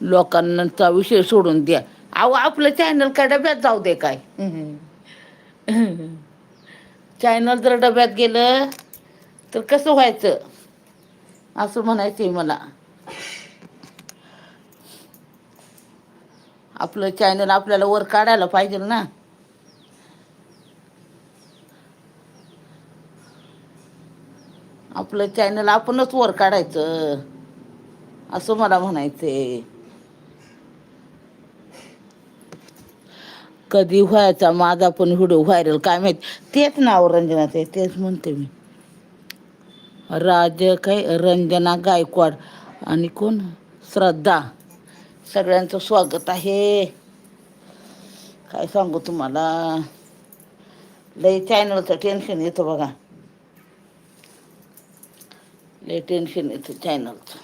लोकांचा विषय सोडून द्या. अहो आपलं चॅनल काय डब्यात जाऊ दे काय. चॅनल जर डब्यात गेलं तर कसं व्हायचं असं म्हणायचंय मला. आपलं चॅनल आपल्याला वर काढायला पाहिजे ना. आपलं चॅनल आपणच वर काढायचं असं मला म्हणायचंय. कधी व्हायचा माझा पण व्हिडिओ व्हायरल काय माहित. तेच नाव रंजनाचं आहे, तेच म्हणते मी. काय रंजना गायकवाड आणि कोण श्रद्धा. सगळ्यांचं स्वागत आहे. काय सांगू तुम्हाला, लई चॅनलचं टेन्शन येतं बघा. लई टेन्शन येतं चॅनलचं.